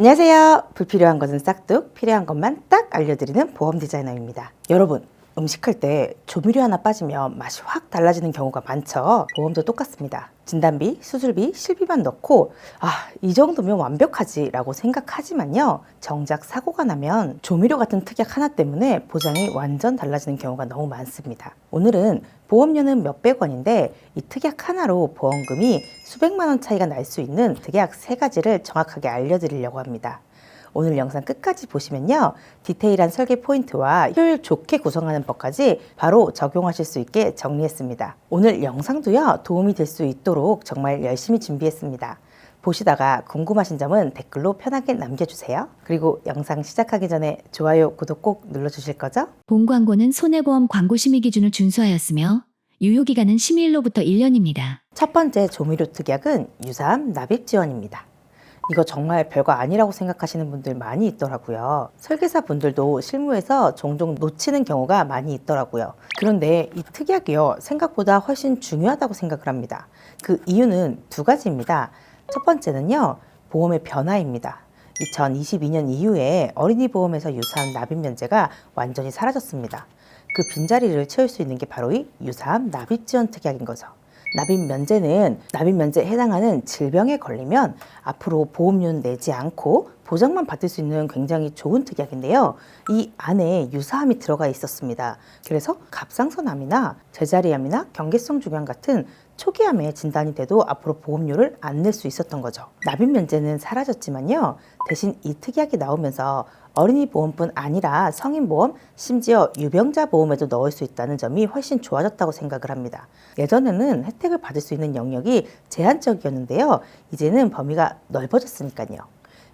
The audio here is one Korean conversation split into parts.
안녕하세요. 불필요한 것은 싹둑, 필요한 것만 딱 알려드리는 보험 디자이너입니다. 여러분, 음식할 때 조미료 하나 빠지면 맛이 확 달라지는 경우가 많죠. 보험도 똑같습니다. 진단비, 수술비, 실비만 넣고 이 정도면 완벽하지 라고 생각하지만요, 정작 사고가 나면 조미료 같은 특약 하나 때문에 보장이 완전 달라지는 경우가 너무 많습니다. 오늘은 보험료는 몇백 원인데 이 특약 하나로 보험금이 수백만 원 차이가 날 수 있는 특약 3가지를 정확하게 알려드리려고 합니다. 오늘 영상 끝까지 보시면요, 디테일한 설계 포인트와 효율 좋게 구성하는 법까지 바로 적용하실 수 있게 정리했습니다. 오늘 영상도요, 도움이 될 수 있도록 정말 열심히 준비했습니다. 보시다가 궁금하신 점은 댓글로 편하게 남겨주세요. 그리고 영상 시작하기 전에 좋아요, 구독 꼭 눌러주실 거죠? 본 광고는 손해보험 광고 심의 기준을 준수하였으며 유효기간은 심의일로부터 1년입니다. 첫 번째 조미료 특약은 유사암 납입 지원입니다. 이거 정말 별거 아니라고 생각하시는 분들 많이 있더라고요. 설계사 분들도 실무에서 종종 놓치는 경우가 많이 있더라고요. 그런데 이 특약이요, 생각보다 훨씬 중요하다고 생각을 합니다. 그 이유는 2가지입니다. 첫 번째는요, 보험의 변화입니다. 2022년 이후에 어린이 보험에서 유사암 납입 면제가 완전히 사라졌습니다. 그 빈자리를 채울 수 있는 게 바로 이 유사암 납입 지원 특약인 거죠. 납입 면제는 납입 면제에 해당하는 질병에 걸리면 앞으로 보험료는 내지 않고 보장만 받을 수 있는 굉장히 좋은 특약인데요. 이 안에 유사암이 들어가 있었습니다. 그래서 갑상선암이나 제자리암이나 경계성 중환 같은 초기암에 진단이 돼도 앞으로 보험료를 안 낼 수 있었던 거죠. 납입 면제는 사라졌지만요, 대신 이 특약이 나오면서 어린이 보험뿐 아니라 성인 보험, 심지어 유병자 보험에도 넣을 수 있다는 점이 훨씬 좋아졌다고 생각을 합니다. 예전에는 혜택을 받을 수 있는 영역이 제한적이었는데요, 이제는 범위가 넓어졌으니까요.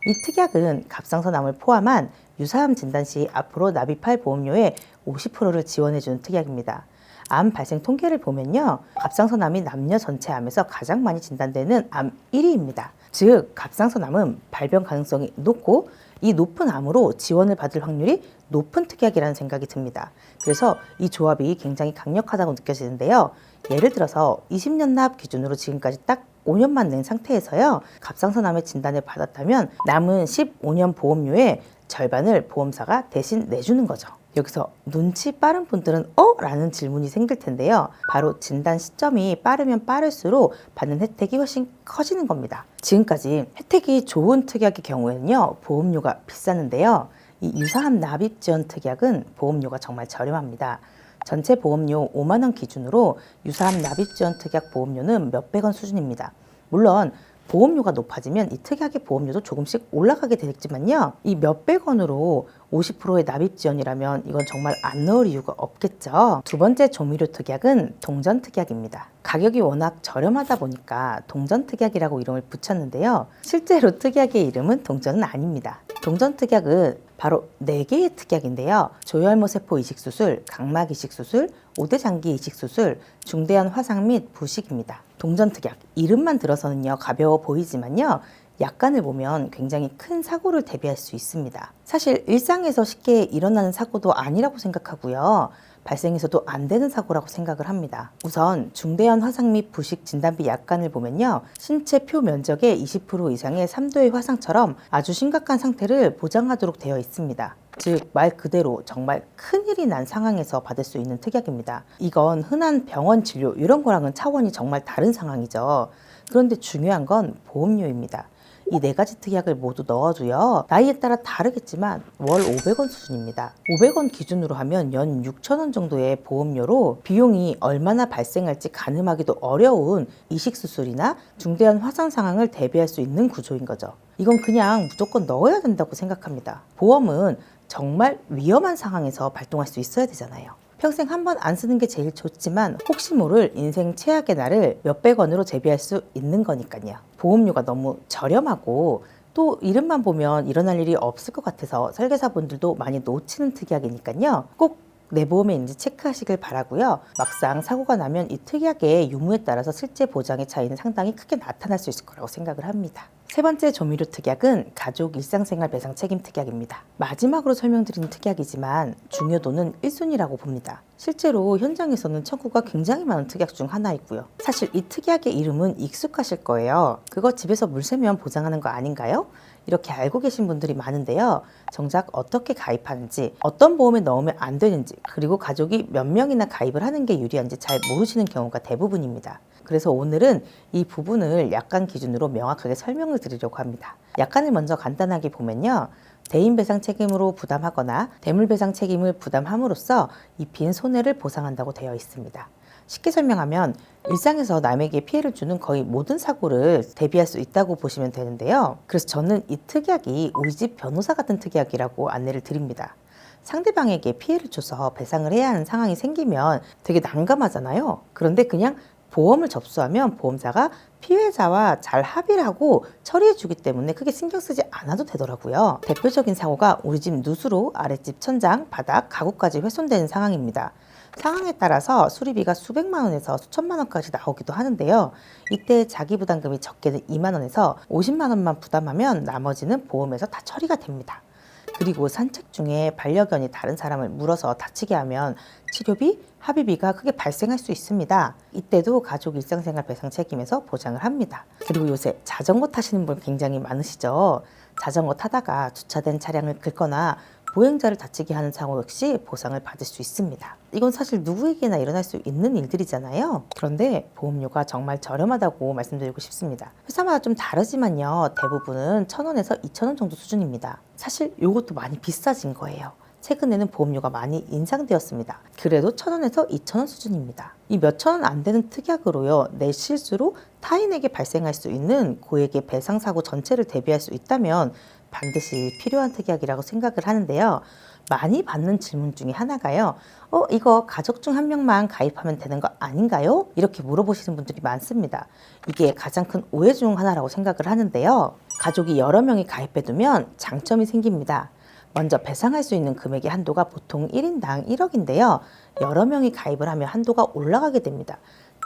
이 특약은 갑상선암을 포함한 유사암 진단 시 앞으로 납입할 보험료의 50%를 지원해주는 특약입니다. 암 발생 통계를 보면요, 갑상선암이 남녀 전체 암에서 가장 많이 진단되는 암 1위입니다. 즉, 갑상선암은 발병 가능성이 높고 이 높은 암으로 지원을 받을 확률이 높은 특약이라는 생각이 듭니다. 그래서 이 조합이 굉장히 강력하다고 느껴지는데요. 예를 들어서 20년 납 기준으로 지금까지 딱 5년만 낸 상태에서요, 갑상선암의 진단을 받았다면 남은 15년 보험료의 절반을 보험사가 대신 내주는 거죠. 여기서 눈치 빠른 분들은 라는 질문이 생길 텐데요. 바로 진단 시점이 빠르면 빠를수록 받는 혜택이 훨씬 커지는 겁니다. 지금까지 혜택이 좋은 특약의 경우에는요, 보험료가 비쌌는데요. 이 유사암 납입 지원 특약은 보험료가 정말 저렴합니다. 전체 보험료 5만 원 기준으로 유사암 납입 지원 특약 보험료는 몇백 원 수준입니다. 물론 보험료가 높아지면 이 특약의 보험료도 조금씩 올라가게 되겠지만요, 이 몇백 원으로 50%의 납입 지원이라면 이건 정말 안 넣을 이유가 없겠죠. 두 번째 조미료 특약은 동전 특약입니다. 가격이 워낙 저렴하다 보니까 동전 특약이라고 이름을 붙였는데요, 실제로 특약의 이름은 동전은 아닙니다. 동전 특약은 바로 4개의 특약인데요. 조혈모 세포 이식 수술, 각막 이식 수술, 오대장기 이식 수술, 중대한 화상 및 부식입니다. 동전 특약, 이름만 들어서는요, 가벼워 보이지만요, 약관을 보면 굉장히 큰 사고를 대비할 수 있습니다. 사실 일상에서 쉽게 일어나는 사고도 아니라고 생각하고요, 발생해서도 안 되는 사고라고 생각을 합니다. 우선 중대한 화상 및 부식 진단비 약관을 보면요, 신체 표 면적의 20% 이상의 3도의 화상처럼 아주 심각한 상태를 보장하도록 되어 있습니다. 즉, 말 그대로 정말 큰일이 난 상황에서 받을 수 있는 특약입니다. 이건 흔한 병원 진료 이런 거랑은 차원이 정말 다른 상황이죠. 그런데 중요한 건 보험료입니다. 이 4가지 특약을 모두 넣어도요, 나이에 따라 다르겠지만 월 500원 수준입니다. 500원 기준으로 하면 연 6,000원 정도의 보험료로 비용이 얼마나 발생할지 가늠하기도 어려운 이식수술이나 중대한 화상 상황을 대비할 수 있는 구조인 거죠. 이건 그냥 무조건 넣어야 된다고 생각합니다. 보험은 정말 위험한 상황에서 발동할 수 있어야 되잖아요. 평생 한 번 안 쓰는 게 제일 좋지만 혹시 모를 인생 최악의 날을 몇백 원으로 대비할 수 있는 거니까요. 보험료가 너무 저렴하고 또 이름만 보면 일어날 일이 없을 것 같아서 설계사분들도 많이 놓치는 특약이니까요. 꼭 내 보험에 있는지 체크하시길 바라고요. 막상 사고가 나면 이 특약의 유무에 따라서 실제 보장의 차이는 상당히 크게 나타날 수 있을 거라고 생각을 합니다. 세 번째 조미료 특약은 가족 일상생활 배상 책임 특약입니다. 마지막으로 설명드리는 특약이지만 중요도는 1순위라고 봅니다. 실제로 현장에서는 청구가 굉장히 많은 특약 중 하나이고요. 사실 이 특약의 이름은 익숙하실 거예요. 그거 집에서 물 새면 보장하는 거 아닌가요? 이렇게 알고 계신 분들이 많은데요. 정작 어떻게 가입하는지, 어떤 보험에 넣으면 안 되는지, 그리고 가족이 몇 명이나 가입을 하는 게 유리한지 잘 모르시는 경우가 대부분입니다. 그래서 오늘은 이 부분을 약관 기준으로 명확하게 설명을 드리려고 합니다. 약관을 먼저 간단하게 보면요. 대인 배상 책임으로 부담하거나 대물 배상 책임을 부담함으로써 입힌 손해를 보상한다고 되어 있습니다. 쉽게 설명하면 일상에서 남에게 피해를 주는 거의 모든 사고를 대비할 수 있다고 보시면 되는데요. 그래서 저는 이 특약이 우리 집 변호사 같은 특약이라고 안내를 드립니다. 상대방에게 피해를 줘서 배상을 해야 하는 상황이 생기면 되게 난감하잖아요. 그런데 그냥 보험을 접수하면 보험사가 피해자와 잘 합의를 하고 처리해 주기 때문에 크게 신경 쓰지 않아도 되더라고요. 대표적인 사고가 우리 집 누수로 아랫집 천장, 바닥, 가구까지 훼손되는 상황입니다. 상황에 따라서 수리비가 수백만 원에서 수천만 원까지 나오기도 하는데요. 이때 자기 부담금이 적게는 2만 원에서 50만 원만 부담하면 나머지는 보험에서 다 처리가 됩니다. 그리고 산책 중에 반려견이 다른 사람을 물어서 다치게 하면 치료비, 합의비가 크게 발생할 수 있습니다. 이때도 가족 일상생활 배상 책임에서 보장을 합니다. 그리고 요새 자전거 타시는 분 굉장히 많으시죠? 자전거 타다가 주차된 차량을 긁거나 보행자를 다치게 하는 사고 역시 보상을 받을 수 있습니다. 이건 사실 누구에게나 일어날 수 있는 일들이잖아요. 그런데 보험료가 정말 저렴하다고 말씀드리고 싶습니다. 회사마다 좀 다르지만요. 대부분은 1,000원에서 2,000원 정도 수준입니다. 사실 이것도 많이 비싸진 거예요. 최근에는 보험료가 많이 인상되었습니다. 그래도 1,000원에서 2,000원 수준입니다. 이 몇천 원 안 되는 특약으로요, 내 실수로 타인에게 발생할 수 있는 고액의 배상 사고 전체를 대비할 수 있다면 반드시 필요한 특약이라고 생각을 하는데요. 많이 받는 질문 중에 하나가요. 이거 가족 중 한 명만 가입하면 되는 거 아닌가요? 이렇게 물어보시는 분들이 많습니다. 이게 가장 큰 오해 중 하나라고 생각을 하는데요. 가족이 여러 명이 가입해두면 장점이 생깁니다. 먼저 배상할 수 있는 금액의 한도가 보통 1인당 1억인데요. 여러 명이 가입을 하면 한도가 올라가게 됩니다.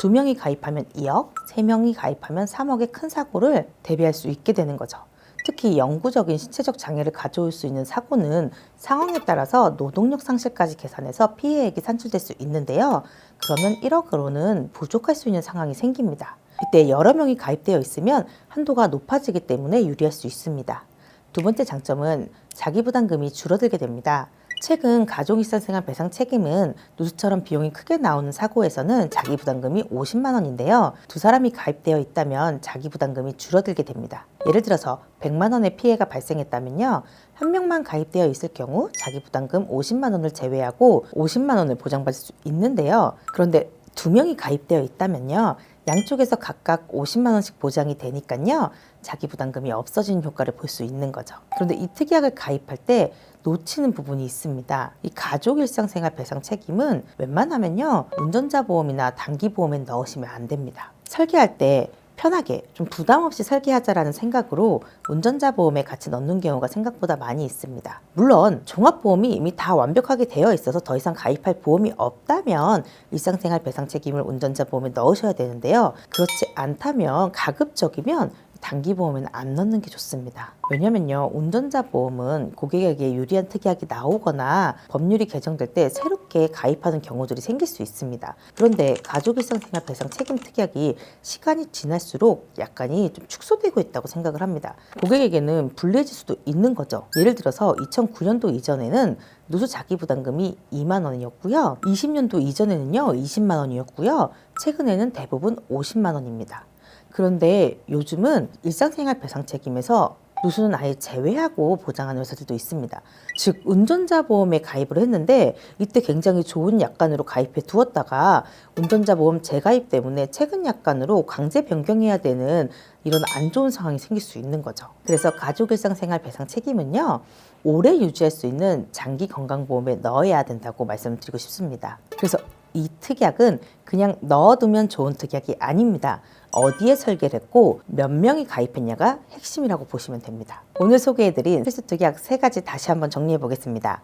2명이 가입하면 2억, 3명이 가입하면 3억의 큰 사고를 대비할 수 있게 되는 거죠. 특히 영구적인 신체적 장애를 가져올 수 있는 사고는 상황에 따라서 노동력 상실까지 계산해서 피해액이 산출될 수 있는데요. 그러면 1억으로는 부족할 수 있는 상황이 생깁니다. 이때 여러 명이 가입되어 있으면 한도가 높아지기 때문에 유리할 수 있습니다. 두 번째 장점은 자기 부담금이 줄어들게 됩니다. 최근 가족일상생활 배상 책임은 누수처럼 비용이 크게 나오는 사고에서는 자기 부담금이 50만 원인데요. 두 사람이 가입되어 있다면 자기 부담금이 줄어들게 됩니다. 예를 들어서 100만 원의 피해가 발생했다면요. 한 명만 가입되어 있을 경우 자기 부담금 50만 원을 제외하고 50만 원을 보장받을 수 있는데요. 그런데 2명이 가입되어 있다면요. 양쪽에서 각각 50만 원씩 보장이 되니까요. 자기 부담금이 없어지는 효과를 볼 수 있는 거죠. 그런데 이 특약을 가입할 때 놓치는 부분이 있습니다. 이 가족 일상생활 배상 책임은 웬만하면요. 운전자 보험이나 단기 보험에 넣으시면 안 됩니다. 설계할 때 편하게 좀 부담 없이 설계하자라는 생각으로 운전자 보험에 같이 넣는 경우가 생각보다 많이 있습니다. 물론 종합보험이 이미 다 완벽하게 되어 있어서 더 이상 가입할 보험이 없다면 일상생활 배상 책임을 운전자 보험에 넣으셔야 되는데요. 그렇지 않다면 가급적이면 단기 보험에는 안 넣는 게 좋습니다. 왜냐면요, 운전자 보험은 고객에게 유리한 특약이 나오거나 법률이 개정될 때 새롭게 가입하는 경우들이 생길 수 있습니다. 그런데 가족일상생활 배상 책임 특약이 시간이 지날수록 약간이 좀 축소되고 있다고 생각을 합니다. 고객에게는 불리해질 수도 있는 거죠. 예를 들어서 2009년도 이전에는 누수 자기 부담금이 2만 원이었고요. 20년도 이전에는요, 20만 원이었고요. 최근에는 대부분 50만 원입니다. 그런데 요즘은 일상생활 배상 책임에서 누수는 아예 제외하고 보장하는 회사들도 있습니다. 즉 운전자 보험에 가입을 했는데 이때 굉장히 좋은 약관으로 가입해 두었다가 운전자 보험 재가입 때문에 최근 약관으로 강제 변경해야 되는 이런 안 좋은 상황이 생길 수 있는 거죠. 그래서 가족 일상생활 배상 책임은요, 오래 유지할 수 있는 장기 건강보험에 넣어야 된다고 말씀드리고 싶습니다. 그래서 이 특약은 그냥 넣어두면 좋은 특약이 아닙니다. 어디에 설계를 했고 몇 명이 가입했냐가 핵심이라고 보시면 됩니다. 오늘 소개해드린 필수 특약 3가지 다시 한번 정리해 보겠습니다.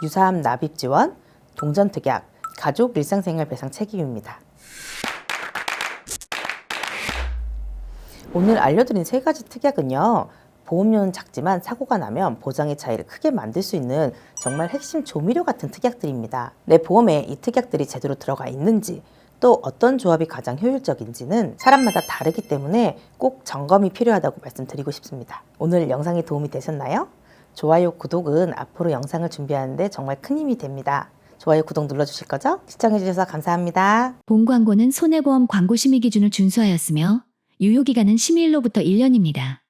유사암 납입 지원, 동전 특약, 가족 일상생활 배상 책임입니다. 오늘 알려드린 3가지 특약은요, 보험료는 작지만 사고가 나면 보장의 차이를 크게 만들 수 있는 정말 핵심 조미료 같은 특약들입니다. 내 보험에 이 특약들이 제대로 들어가 있는지, 또 어떤 조합이 가장 효율적인지는 사람마다 다르기 때문에 꼭 점검이 필요하다고 말씀드리고 싶습니다. 오늘 영상이 도움이 되셨나요? 좋아요, 구독은 앞으로 영상을 준비하는데 정말 큰 힘이 됩니다. 좋아요, 구독 눌러주실 거죠? 시청해주셔서 감사합니다. 본 광고는 손해보험 광고 심의 기준을 준수하였으며 유효기간은 심의일로부터 1년입니다.